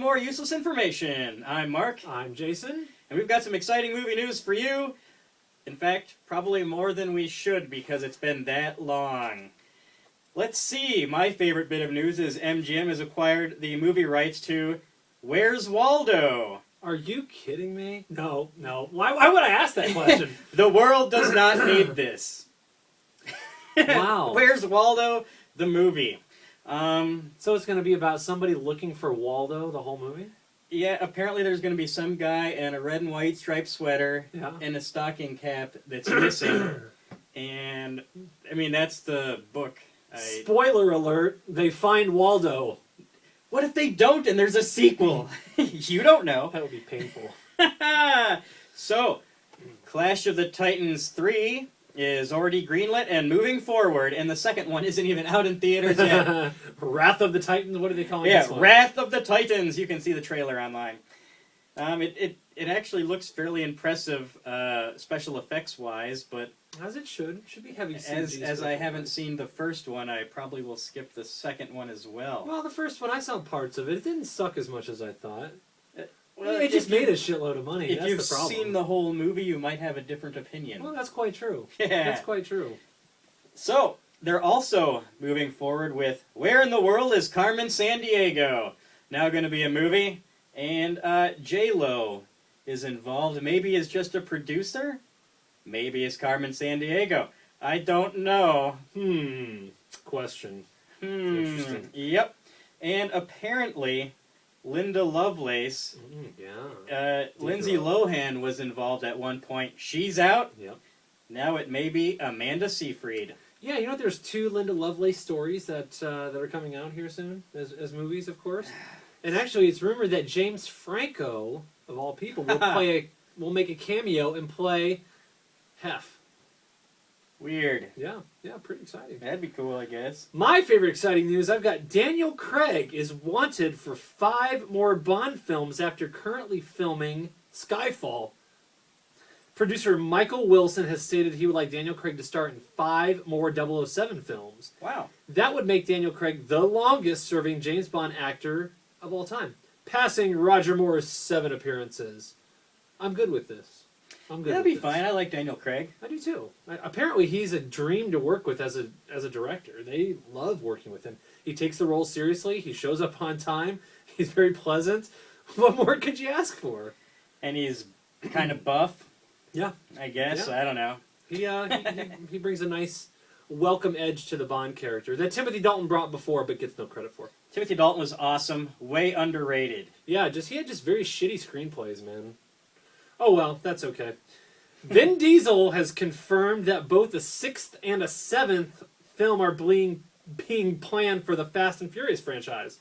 more useless information. I'm Mark. I'm Jason. And we've got some exciting movie news for you. In fact, probably more than we should because it's been that long. Let's see. My favorite bit of news is MGM has acquired the movie rights to Where's Waldo? Are you kidding me? No. Why would I ask that question? The world does not need this. Wow. Where's Waldo? The movie. So it's going to be about somebody looking for Waldo the whole movie? Yeah, apparently there's going to be some guy in a red and white striped sweater and a stocking cap that's missing. And, I mean, that's the book. Spoiler alert, they find Waldo. What if they don't and there's a sequel? You don't know. That would be painful. So, Clash of the Titans 3 is already greenlit and moving forward, and the second one isn't even out in theaters yet. Wrath of the Titans, what are they calling this one? Wrath of the Titans. You can see the trailer online. It actually looks fairly impressive special effects wise, but as it should be heavy CG. As I haven't seen the first one, I probably will skip the second one as well. Well, the first one, I saw parts of it. It didn't suck as much as I thought. Well, it just made a shitload of money. If that's you've the problem. seen the whole movie, you might have a different opinion. Well, that's quite true. Yeah. That's quite true. So, they're also moving forward with Where in the World is Carmen Sandiego? Now going to be a movie. And J-Lo is involved. Maybe as just a producer. Maybe as Carmen Sandiego. I don't know. Question. Interesting. Yep. And apparently, Linda Lovelace, Lindsay Lohan was involved at one point. She's out. Yep. Now it may be Amanda Seyfried. Yeah, you know there's 2 Linda Lovelace stories that are coming out here soon as movies, of course. And actually, it's rumored that James Franco, of all people, will make a cameo and play Hef. Weird. Yeah, pretty exciting. That'd be cool, I guess. My favorite exciting news, I've got Daniel Craig is wanted for 5 more Bond films after currently filming Skyfall. Producer Michael Wilson has stated he would like Daniel Craig to star in 5 more 007 films. Wow. That would make Daniel Craig the longest-serving James Bond actor of all time, passing Roger Moore's 7 appearances. I'm good with this. That'd be fine. I like Daniel Craig. I do too. Apparently, he's a dream to work with as a director. They love working with him. He takes the role seriously. He shows up on time. He's very pleasant. What more could you ask for? And he's kind of buff. Yeah, I guess. Yeah. I don't know. He brings a nice welcome edge to the Bond character that Timothy Dalton brought before, but gets no credit for. Timothy Dalton was awesome. Way underrated. Yeah, he had very shitty screenplays, man. Oh well, that's okay. Vin Diesel has confirmed that both a 6th and a 7th film are being planned for the Fast and Furious franchise.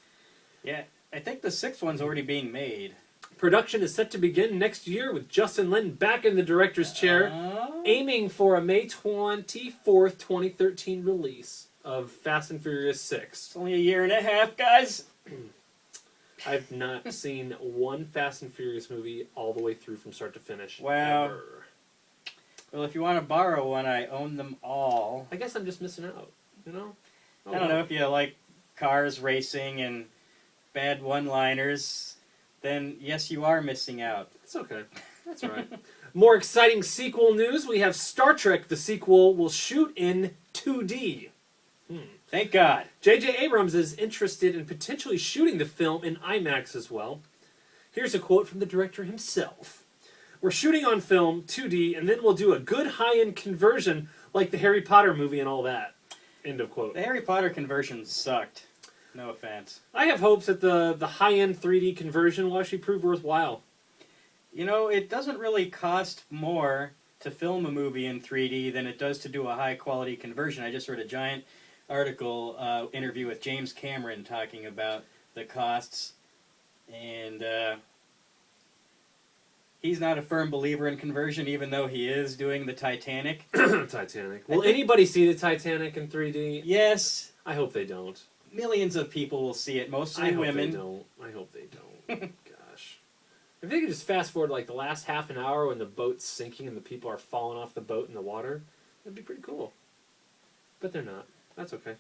Yeah, I think the 6th one's already being made. Production is set to begin next year with Justin Lin back in the director's chair, aiming for a May 24th, 2013 release of Fast and Furious 6. It's only a year and a half, guys. I've not seen one Fast and Furious movie all the way through from start to finish. Wow. Ever. Well, if you want to borrow one, I own them all. I guess I'm just missing out, you know? I don't know if you like cars, racing, and bad one-liners, then yes, you are missing out. It's okay. That's all right. More exciting sequel news. We have Star Trek, the sequel, will shoot in 2D. Thank God. J.J. Abrams is interested in potentially shooting the film in IMAX as well. Here's a quote from the director himself. We're shooting on film, 2D, and then we'll do a good high-end conversion like the Harry Potter movie and all that. End of quote. The Harry Potter conversion sucked. No offense. I have hopes that the high-end 3D conversion will actually prove worthwhile. You know, it doesn't really cost more to film a movie in 3D than it does to do a high-quality conversion. I just read a giant article, interview with James Cameron talking about the costs, and he's not a firm believer in conversion, even though he is doing the Titanic. Titanic. Will anybody see the Titanic in 3D? Yes. I hope they don't. Millions of people will see it, mostly women. I hope they don't. Gosh. If they could just fast forward like the last half an hour when the boat's sinking and the people are falling off the boat in the water, that'd be pretty cool. But they're not. That's okay.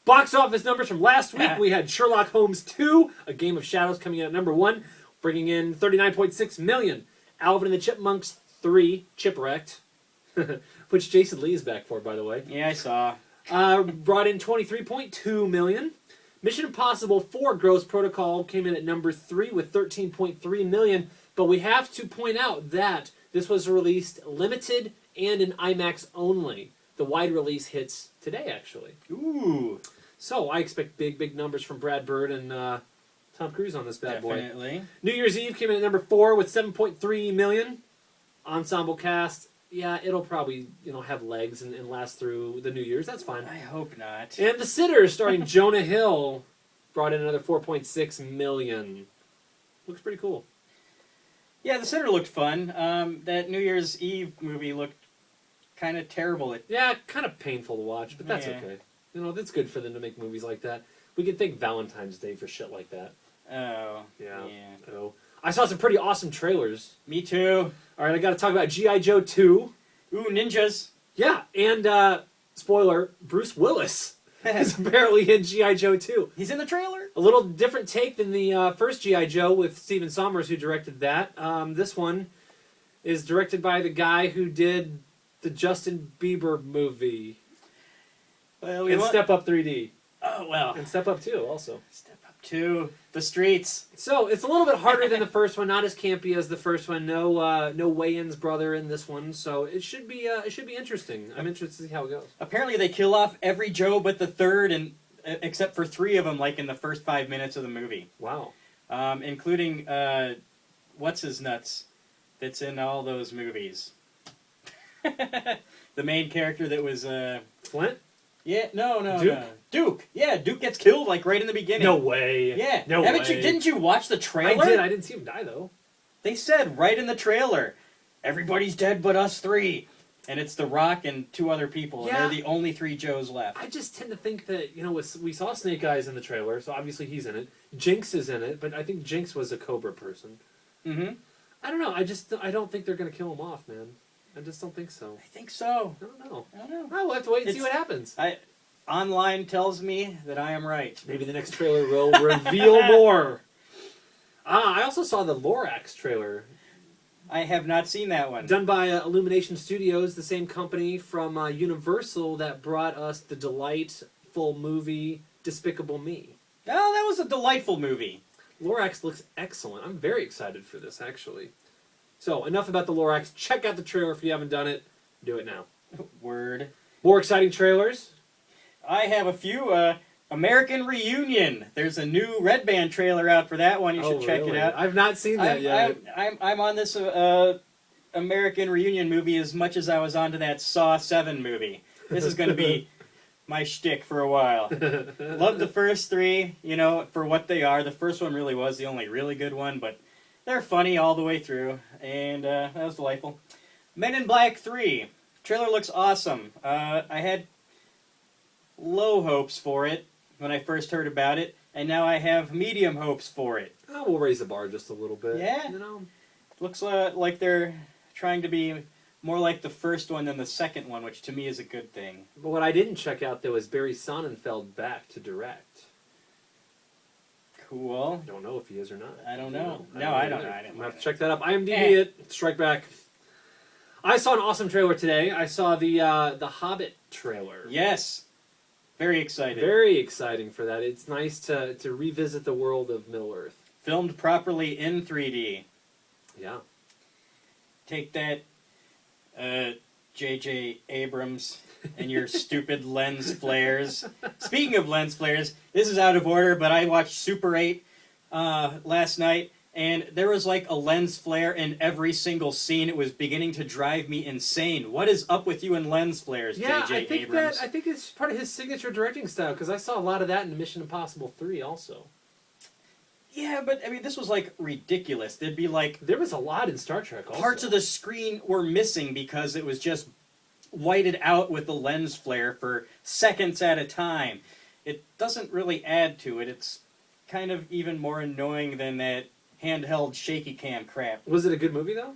Box office numbers from last week. We had Sherlock Holmes 2, A Game of Shadows, coming in at number 1, bringing in $39.6 million. Alvin and the Chipmunks 3, Chipwrecked, which Jason Lee is back for, by the way. Yeah, I saw. Brought in $23.2 million. Mission Impossible 4 Gross Protocol came in at number 3 with $13.3 million. But we have to point out that this was released limited and in IMAX only. The wide release hits today, actually. Ooh. So I expect big numbers from Brad Bird and Tom Cruise on this bad boy. Definitely. New Year's Eve came in at number 4 with $7.3 million. Ensemble cast, yeah, it'll probably have legs and last through the New Year's. That's fine. I hope not. And The Sitters, starring Jonah Hill, brought in another $4.6 million. Looks pretty cool. Yeah, The Sitter looked fun. That New Year's Eve movie looked kind of terrible. Yeah, kind of painful to watch, but that's Yeah. okay. That's good for them to make movies like that. We could thank Valentine's Day for shit like that. Oh. Yeah. Yeah. Oh. I saw some pretty awesome trailers. Me too. All right, I got to talk about G.I. Joe 2. Ooh, ninjas. Yeah, and spoiler, Bruce Willis is apparently in G.I. Joe 2. He's in the trailer. A little different take than the first G.I. Joe with Stephen Sommers, who directed that. This one is directed by the guy who did the Justin Bieber movie. Well, And Step Up 3D. Oh, well. And Step Up 2 also. Step up to the streets. So, it's a little bit harder than the first one, not as campy as the first one. No Wayans brother in this one, so it should be interesting. I'm interested to see how it goes. Apparently, they kill off every Joe but the third, and except for 3 of them, like in the first 5 minutes of the movie. Wow. Including what's his nuts that's in all those movies. The main character that was Flint? yeah, no, Duke? no. Duke. Yeah, Duke gets killed like right in the beginning. No way. Yeah. No Haven't way. you didn't you watch the trailer? I did. I didn't see him die, though. They said right in the trailer, everybody's dead but us 3. And it's The Rock and 2 other people, and Yeah. they're the only 3 Joes left. I just tend to think that, we saw Snake Eyes in the trailer, so obviously he's in it. Jinx is in it, but I think Jinx was a Cobra person. Mm-hmm. I don't know. I don't think they're going to kill him off, man. I just don't think so. I think so. I don't know. I don't know. Well, we'll have to wait and see It's- what happens. Online tells me that I am right. Maybe the next trailer will reveal more. I also saw the Lorax trailer, I have not seen that one. done by Illumination Studios, the same company from Universal that brought us the delightful movie Despicable Me. Oh, that was a delightful movie. Lorax looks excellent. I'm very excited for this, actually. So, enough about the Lorax. Check out the trailer if you haven't done it. Do it now. Word. More exciting trailers. I have a few. American Reunion. There's a new Red Band trailer out for that one. You should check it really? out. I've not seen that yet. I'm on this American Reunion movie as much as I was onto that Saw 7 movie. This is going to be my shtick for a while. Love the first 3, for what they are. The first one really was the only really good one, but they're funny all the way through, and that was delightful. Men in Black 3. Trailer looks awesome. I had low hopes for it when I first heard about it, and now I have medium hopes for it. We'll raise the bar just a little bit. Yeah. Looks like they're trying to be more like the first one than the second one, which to me is a good thing. But what I didn't check out, though, is Barry Sonnenfeld back to direct. Cool. Don't know if he is or not. I don't know. I No, I don't either. know. I I'm didn't going to have look to check that up. IMDb Eh. it. Strike back. I saw an awesome trailer today. I saw the Hobbit trailer. Yes. Very excited. Very exciting for that. It's nice to revisit the world of Middle-earth. Filmed properly in 3D. Yeah. Take that, J.J. Abrams, and your stupid lens flares. Speaking of lens flares, this is out of order, but I watched Super 8 last night, and there was like a lens flare in every single scene. It was beginning to drive me insane. What is up with you and lens flares, Yeah, J.J. I think Abrams? I think it's part of his signature directing style, because I saw a lot of that in Mission Impossible 3 also. Yeah, but I mean, this was like ridiculous. There'd be like There was a lot in Star Trek also. parts of the screen were missing because it was just whited out with the lens flare for seconds at a time. It doesn't really add to it. It's kind of even more annoying than that handheld shaky cam crap. Was it a good movie, though?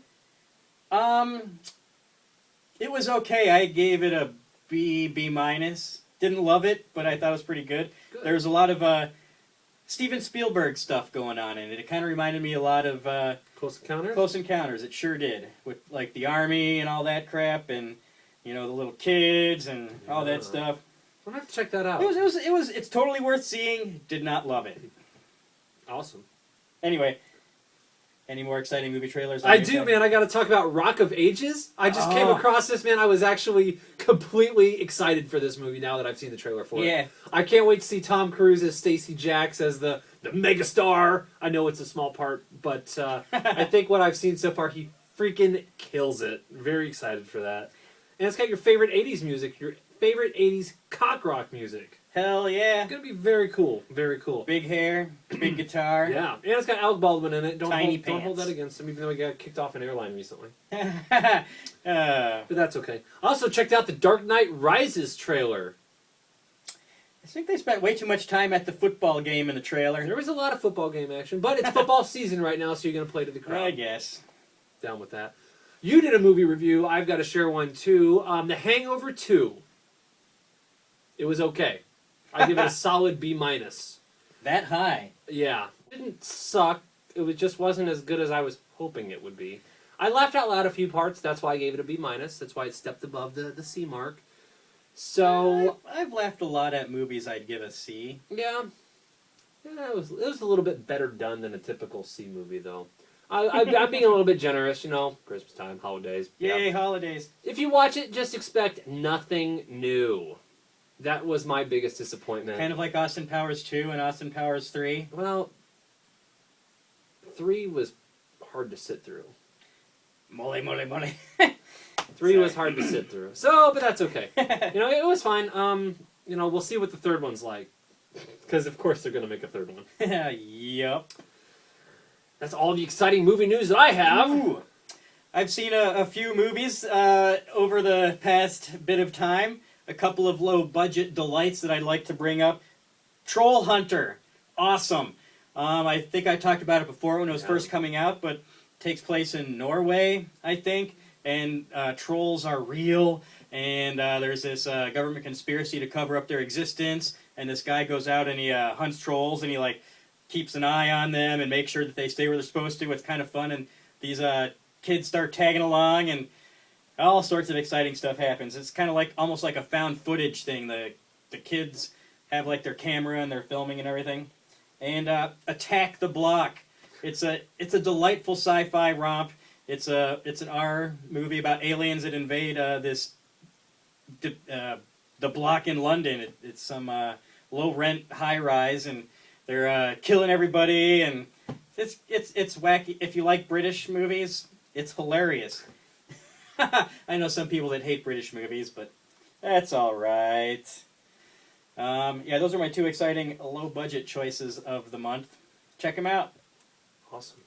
It was okay. I gave it a B minus. Didn't love it, but I thought it was pretty good. Good. There was a lot of Steven Spielberg stuff going on in it. It kind of reminded me a lot of Close Encounters? Close Encounters. It sure did, with like the army and all that crap, and the little kids and all that Yeah. stuff. I'm gonna have to check that out. It's totally worth seeing. Did not love it. Awesome. Anyway, any more exciting movie trailers? I do, man. I got to talk about Rock of Ages. I just came across this, man. I was actually completely excited for this movie now that I've seen the trailer for it. Yeah. I can't wait to see Tom Cruise as Stacey Jacks as the megastar. I know it's a small part, but I think what I've seen so far, he freaking kills it. Very excited for that. And it's got your favorite 80s music, your favorite 80s cock rock music. Hell yeah. It's going to be very cool. Very cool. Big hair, big guitar. Yeah. And it's got Alec Baldwin in it. Don't Tiny hold pants. that against him, even though he got kicked off an airline recently. uh, But that's okay. I also checked out the Dark Knight Rises trailer. I think they spent way too much time at the football game in the trailer. There was a lot of football game action, but it's football season right now, so you're going to play to the crowd. I guess. Down with that. You did a movie review. I've got to share one too. The Hangover 2. It was okay. I give it a solid B-. That high. Yeah. It didn't suck. It just wasn't as good as I was hoping it would be. I laughed out loud a few parts. That's why I gave it a B-. That's why it stepped above the C mark. So I've laughed a lot at movies I'd give a C. yeah, it was a little bit better done than a typical C movie, though. I'm being a little bit generous, Christmas time, holidays. Yay, Yeah. holidays. If you watch it, just expect nothing new. That was my biggest disappointment. Kind of like Austin Powers 2 and Austin Powers 3. Well, 3 was hard to sit through. Mole, mole, mole. 3 was hard to sit through. So, but that's okay. It was fine. We'll see what the third one's like. Because, of course, they're going to make a third one. Yup. That's all the exciting movie news that I have. Ooh. I've seen a few movies over the past bit of time. A couple of low-budget delights that I'd like to bring up. Troll Hunter. Awesome. I think I talked about it before when it was first coming out, but it takes place in Norway, I think. And trolls are real, and there's this government conspiracy to cover up their existence. And this guy goes out and he hunts trolls, and he keeps an eye on them and makes sure that they stay where they're supposed to. It's kind of fun, and these kids start tagging along, and all sorts of exciting stuff happens. It's kind of almost like a found footage thing. The kids have their camera and they're filming and everything. And Attack the Block. It's a delightful sci-fi romp. It's an R movie about aliens that invade the block in London. It's some low rent high rise, and they're killing everybody, and it's wacky. If you like British movies, it's hilarious. I know some people that hate British movies, but that's all right. Those are my two exciting low budget choices of the month. Check them out. Awesome.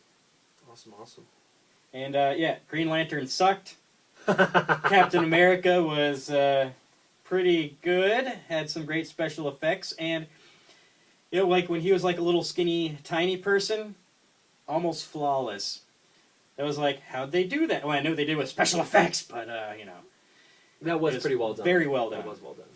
And Green Lantern sucked. Captain America was pretty good. Had some great special effects, and when he was a little skinny, tiny person, almonést flawless. It was how'd they do that? Well, I know they did with special effects, but That was pretty well done. Very well done. That was well done.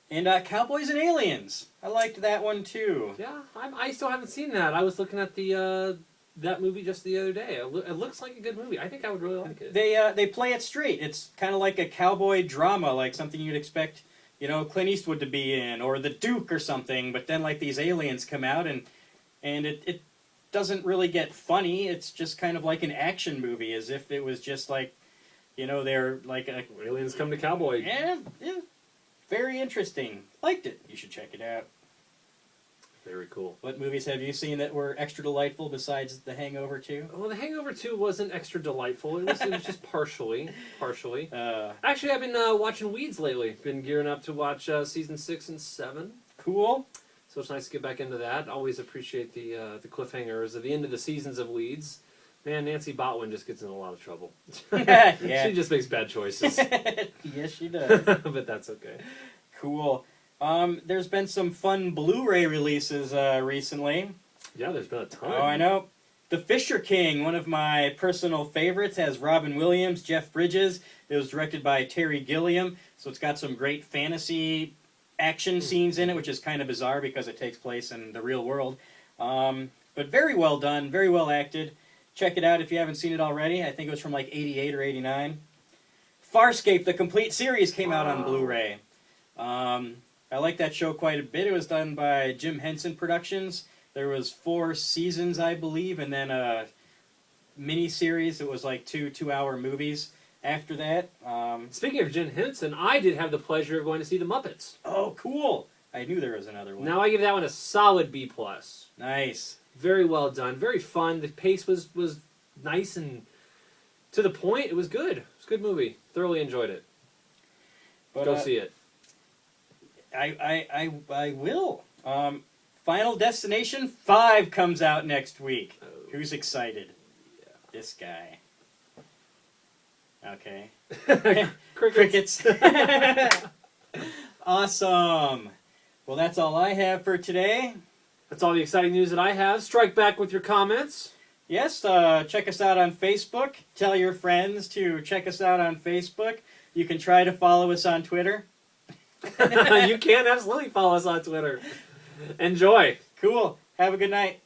And Cowboys and Aliens. I liked that one too. Yeah, I still haven't seen that. I was looking at that movie just the other day. It looks like a good movie. I think I would really like it. They play it straight. It's kind of like a cowboy drama, like something you'd expect, Clint Eastwood to be in, or The Duke or something. But then these aliens come out, and it doesn't really get funny. It's just kind of like an action movie, as if it was just they're Aliens come to cowboy. Yeah, very interesting. Liked it. You should check it out. Very cool. What movies have you seen that were extra delightful besides The Hangover 2? Well, The Hangover 2 wasn't extra delightful. It was just partially. Actually, I've been watching Weeds lately. Been gearing up to watch season 6 and 7. Cool. So it's nice to get back into that. Always appreciate the cliffhangers at the end of the seasons of Weeds. Man, Nancy Botwin just gets in a lot of trouble. Yeah. She just makes bad choices. Yes, she does. But that's okay. Cool. There's been some fun Blu-ray releases recently. Yeah, there's been a ton. Oh, I know. The Fisher King, one of my personal favorites, has Robin Williams, Jeff Bridges. It was directed by Terry Gilliam, so it's got some great fantasy action scenes in it, which is kind of bizarre because it takes place in the real world. But very well done, very well acted. Check it out if you haven't seen it already. I think it was from like 88 or 89. Farscape, the complete series, came out on Blu-ray. I like that show quite a bit. It was done by Jim Henson Productions. There was 4 seasons, I believe, and then a mini-series. It was like 2-hour movies after that. Speaking of Jim Henson, I did have the pleasure of going to see The Muppets. Oh, cool. I knew there was another one. Now I give that one a solid B+. Nice. Very well done. Very fun. The pace was nice and to the point. It was good. It was a good movie. Thoroughly enjoyed it. But, Go see it. I will. Final Destination 5 comes out next week. Oh. Who's excited? Yeah. This guy. Okay. Crickets. Awesome. Well, that's all I have for today. That's all the exciting news that I have. Strike back with your comments. Yes, check us out on Facebook. Tell your friends to check us out on Facebook. You can try to follow us on Twitter. You can absolutely follow us on Twitter. Enjoy. Cool. Have a good night.